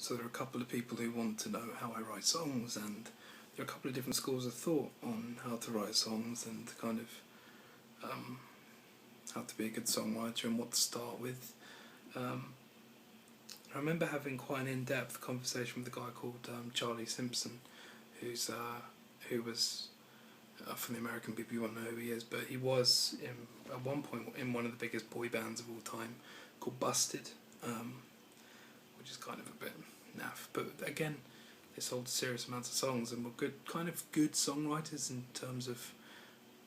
So there are a couple of people who want to know how I write songs, and there are a couple of different schools of thought on how to write songs and kind of how to be a good songwriter and what to start with. I remember having quite an in-depth conversation with a guy called Charlie Simpson, who was from the American people. You won't know who he is, but he was at one point in one of the biggest boy bands of all time called Busted, which is kind of a bit naff. But again, they sold serious amounts of songs and were good songwriters in terms of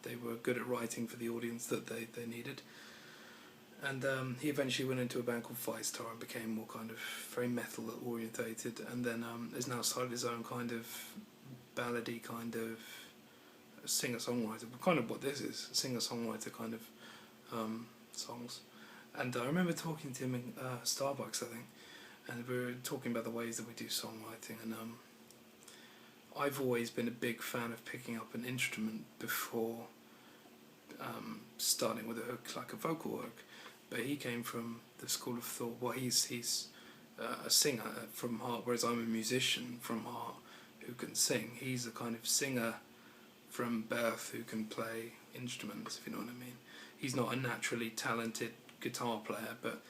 they were good at writing for the audience that they needed. And he eventually went into a band called Firestar and became more kind of very metal orientated, and then has now started his own kind of ballady kind of singer-songwriter, kind of what this is, singer-songwriter kind of songs. And I remember talking to him in Starbucks, I think, and we were talking about the ways that we do songwriting, and I've always been a big fan of picking up an instrument before starting with a hook, like a vocal hook. But he came from the school of thought, well, he's a singer from heart, whereas I'm a musician from heart who can sing. He's a kind of singer from birth who can play instruments, if you know what I mean. He's not a naturally talented guitar player, but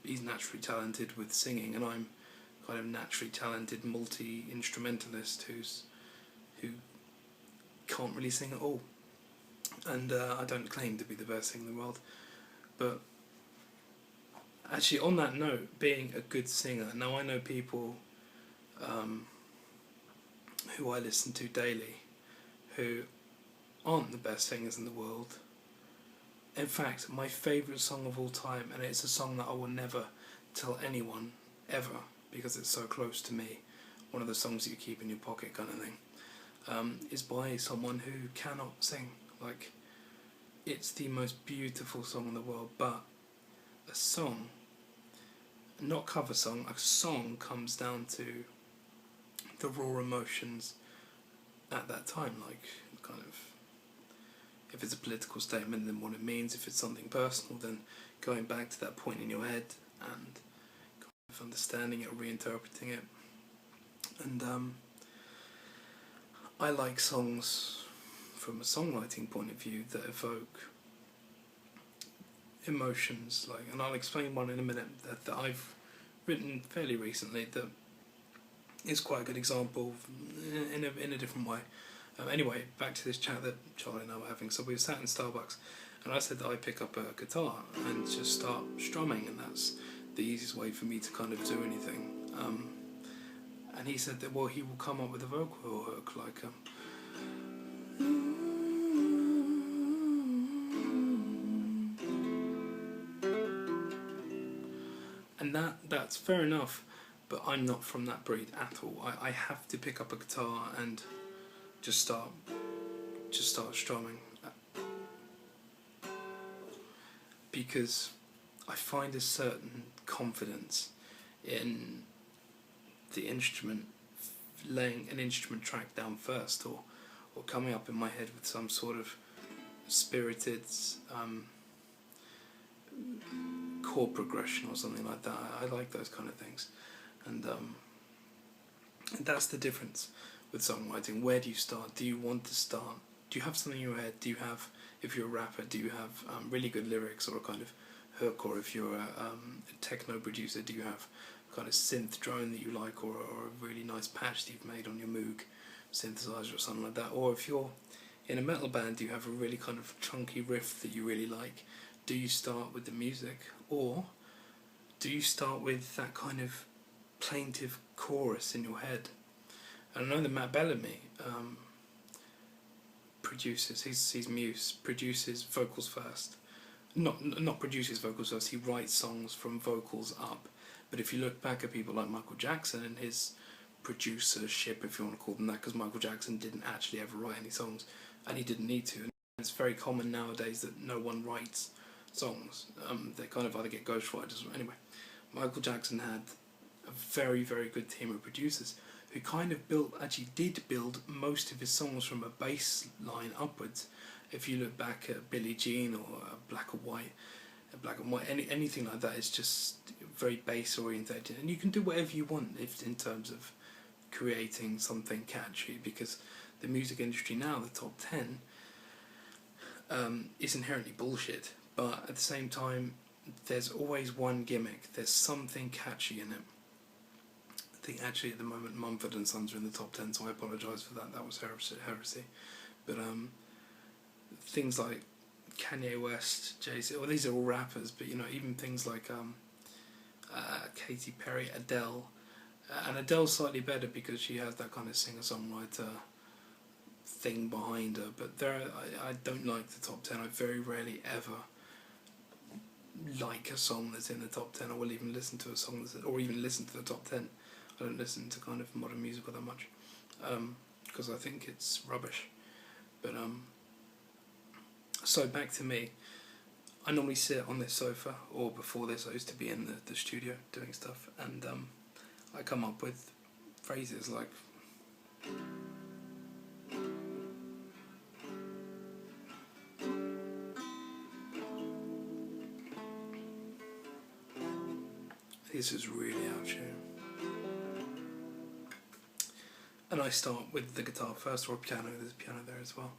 he's naturally talented with singing, and I'm kind of naturally talented multi-instrumentalist who can't really sing at all. And I don't claim to be the best singer in the world. But actually, on that note, being a good singer, now I know people who I listen to daily who aren't the best singers in the world. In fact, my favourite song of all time, and it's a song that I will never tell anyone ever because it's so close to me, one of the songs you keep in your pocket kind of thing, is by someone who cannot sing. Like, it's the most beautiful song in the world, but a song, not cover song, a song comes down to the raw emotions at that time, like kind of, if it's a political statement, then what it means. If it's something personal, then going back to that point in your head and kind of understanding it or reinterpreting it. And I like songs from a songwriting point of view that evoke emotions, like, and I'll explain one in a minute that I've written fairly recently that is quite a good example in a different way. Anyway, back to this chat that Charlie and I were having. So we were sat in Starbucks, and I said that I pick up a guitar and just start strumming, and that's the easiest way for me to kind of do anything. And he said that, well, he will come up with a vocal hook like and that's fair enough, but I'm not from that breed at all. I have to pick up a guitar and just start strumming, because I find a certain confidence in the instrument, laying an instrument track down first, or coming up in my head with some sort of spirited chord progression or something like that. I like those kind of things, and that's the difference with songwriting. Where do you start? Do you want to start? Do you have something in your head? Do you have, if you're a rapper, do you have really good lyrics or a kind of hook? Or if you're a techno producer, do you have kind of synth drone that you like, or a really nice patch that you've made on your Moog synthesizer or something like that? Or if you're in a metal band, do you have a really kind of chunky riff that you really like? Do you start with the music, or do you start with that kind of plaintive chorus in your head? And I know that Matt Bellamy produces, he's Muse, produces vocals first. Not produces vocals first, he writes songs from vocals up. But if you look back at people like Michael Jackson and his producership, if you want to call them that, because Michael Jackson didn't actually ever write any songs, and he didn't need to. And it's very common nowadays that no one writes songs. They kind of either get ghostwriters or anyway. Michael Jackson had a very, very good team of producers who kind of did build most of his songs from a bass line upwards. If you look back at Billie Jean or Black and White, anything like that is just very bass orientated, and you can do whatever you want if in terms of creating something catchy, because the music industry now, the top 10, is inherently bullshit, but at the same time there's always one gimmick, there's something catchy in it. I think actually at the moment Mumford and Sons are in the top 10, so I apologise for that, that was heresy. But things like Kanye West, Jay-Z, well, these are all rappers, but you know, even things like Katy Perry, Adele, and Adele's slightly better because she has that kind of singer-songwriter thing behind her, but I don't like the top 10. I very rarely ever like a song that's in the top 10. I will even listen to a song that's, or even listen to the top 10. I don't listen to kind of modern music that much, because I think it's rubbish. But so back to me. I normally sit on this sofa, or before this I used to be in the studio doing stuff, and I come up with phrases like this is really out here. And I start with the guitar first, or piano. There's a piano there as well.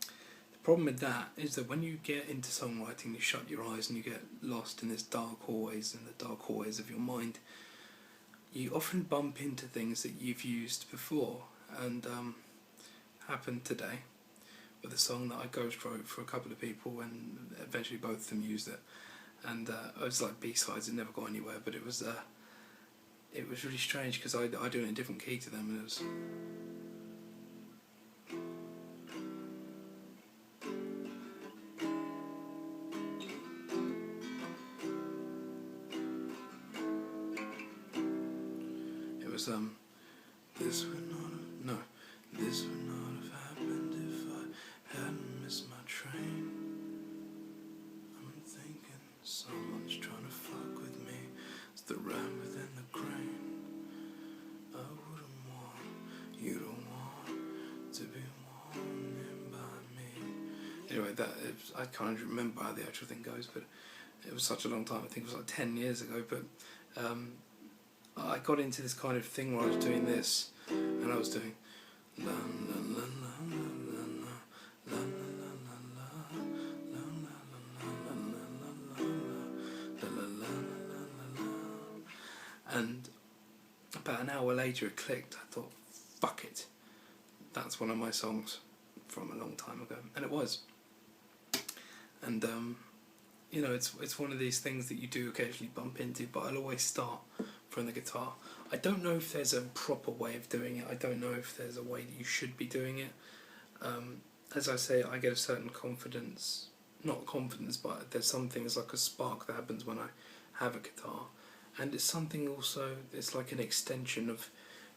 The problem with that is that when you get into songwriting, you shut your eyes and you get lost in this dark hallways, in the dark hallways of your mind. You often bump into things that you've used before, and happened today with a song that I ghost wrote for a couple of people, and eventually both of them used it. And it was like B-sides, it never got anywhere, but it was really strange because I do it in a different key to them, and it was. It was this would not have, no, this would not have happened if I hadn't missed my train. I'm thinking someone's trying to fuck with me. It's the ram within the grain. I wouldn't want you to want to be wanted by me. Anyway, I can't remember how the actual thing goes, but it was such a long time. I think it was like 10 years ago. But I got into this kind of thing where I was doing this, and I was doing la la la la la la la la. And about an hour later it clicked. I thought, fuck it, that's one of my songs from a long time ago, and it was. And you know, it's one of these things that you do occasionally bump into, but I'll always start from the guitar. I don't know if there's a proper way of doing it. I don't know if there's a way that you should be doing it. As I say, I get a certain confidence, not confidence, but there's something, it's like a spark that happens when I have a guitar. And it's something also, it's like an extension of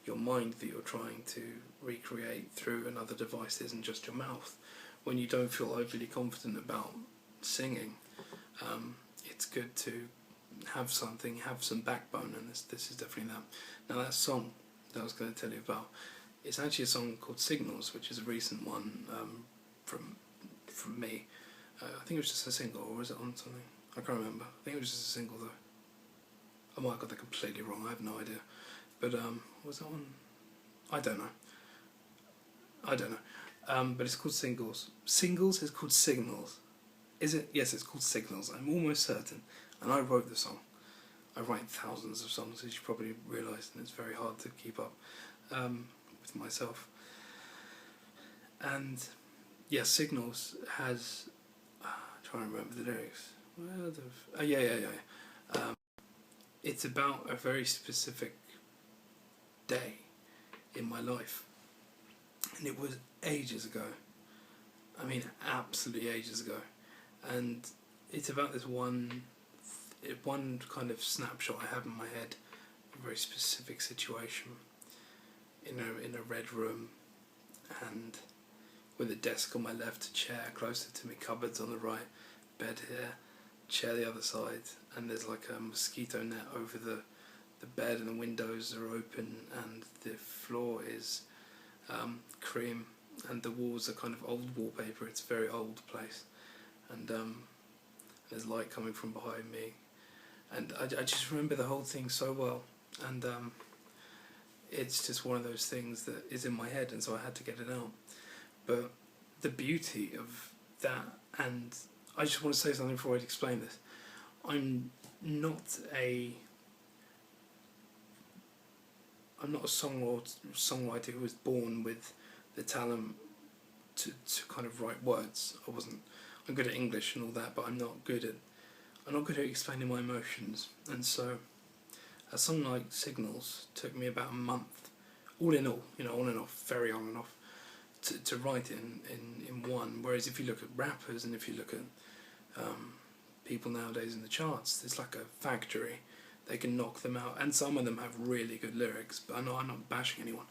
your mind that you're trying to recreate through another device that isn't just your mouth. When you don't feel overly confident about singing, it's good to have something, have some backbone, and this is definitely that. Now that song that I was going to tell you about, it's actually a song called Signals, which is a recent one from me. I think it was just a single, or was it on something? I can't remember. I think it was just a single though. I might have got that completely wrong, I have no idea. But was that one? I don't know. But it's called Singles. Singles is called Signals. Is it? Yes, it's called Signals. I'm almost certain. And I wrote the song. I write thousands of songs, as you probably realise, and it's very hard to keep up with myself. And yeah, Signals has. I'm trying to remember the lyrics. It's about a very specific day in my life, and it was ages ago. I mean, absolutely ages ago. And it's about this one kind of snapshot I have in my head, a very specific situation in a red room, and with a desk on my left, a chair closer to me, cupboards on the right, bed here, chair the other side, and there's like a mosquito net over the bed, and the windows are open, and the floor is cream, and the walls are kind of old wallpaper. It's a very old place, and there's light coming from behind me, and I just remember the whole thing so well, and it's just one of those things that is in my head, and so I had to get it out. But the beauty of that, and I just want to say something before I explain this. I'm not a songwriter who was born with the talent to kind of write words. I'm good at English and all that, but I'm not good at explaining my emotions. And so a song like Signals took me about a month, all in all, on and off, very on and off, to write it in one. Whereas if you look at rappers and if you look at people nowadays in the charts, it's like a factory. They can knock them out, and some of them have really good lyrics. But I'm not bashing anyone,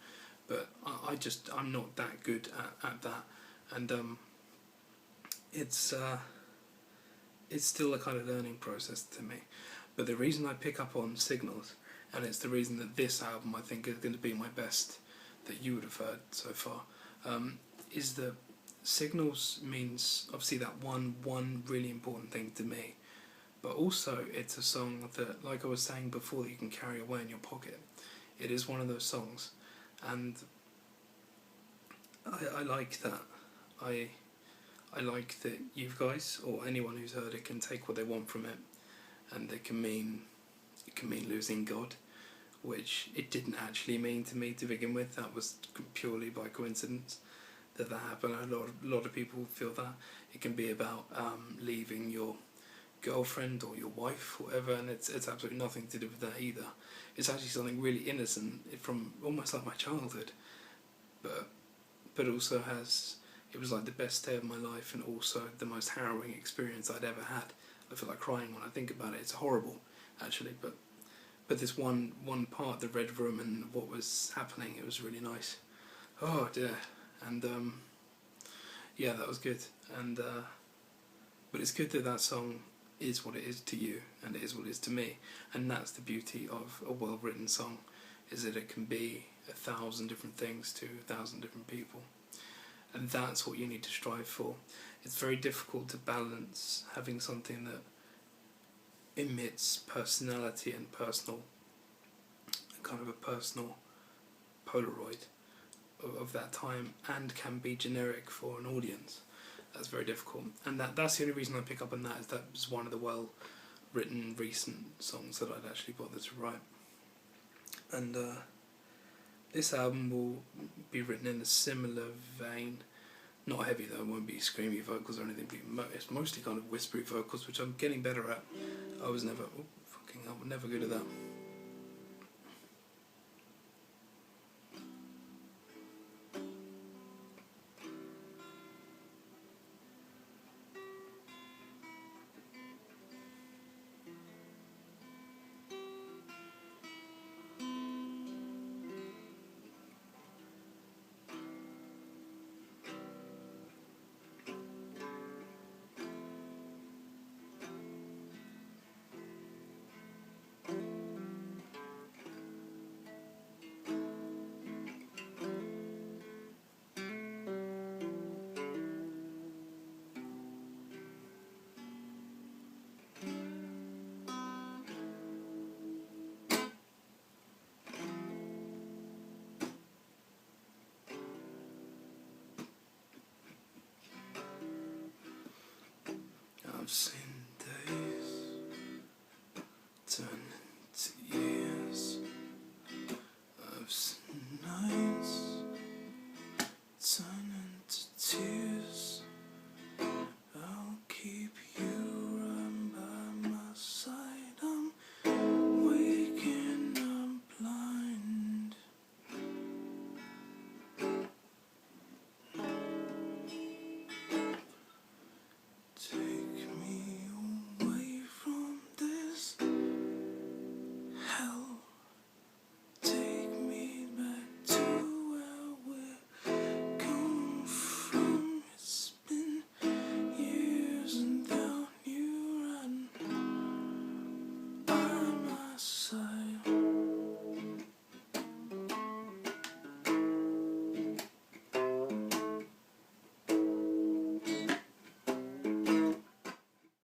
but I'm not that good at that, and it's still a kind of learning process to me. But the reason I pick up on Signals, and it's the reason that this album I think is going to be my best that you would have heard so far, is that Signals means obviously that one really important thing to me. But also, it's a song that, like I was saying before, that you can carry away in your pocket. It is one of those songs, and I like that. I like that you guys, or anyone who's heard it, can take what they want from it, and it can mean losing God, which it didn't actually mean to me to begin with. That was purely by coincidence that happened. A lot of people feel that it can be about leaving your girlfriend or your wife, whatever, and it's absolutely nothing to do with that either. It's actually something really innocent from almost like my childhood, but also it was like the best day of my life, and also the most harrowing experience I'd ever had. I feel like crying when I think about it. It's horrible, actually, but this one part, the red room and what was happening, it was really nice. Oh dear. And yeah, that was good. And but it's good that song is what it is to you, and it is what it is to me, and that's the beauty of a well-written song, is that it can be 1,000 different things to 1,000 different people, and that's what you need to strive for. It's very difficult to balance having something that emits personality and kind of a personal Polaroid of that time, and can be generic for an audience. That's very difficult, and that's the only reason I pick up on that, is that was one of the well-written recent songs that I'd actually bothered to write. And this album will be written in a similar vein, not heavy though, it won't be screamy vocals or anything, but it's mostly kind of whispery vocals, which I'm getting better at. I was never good at that.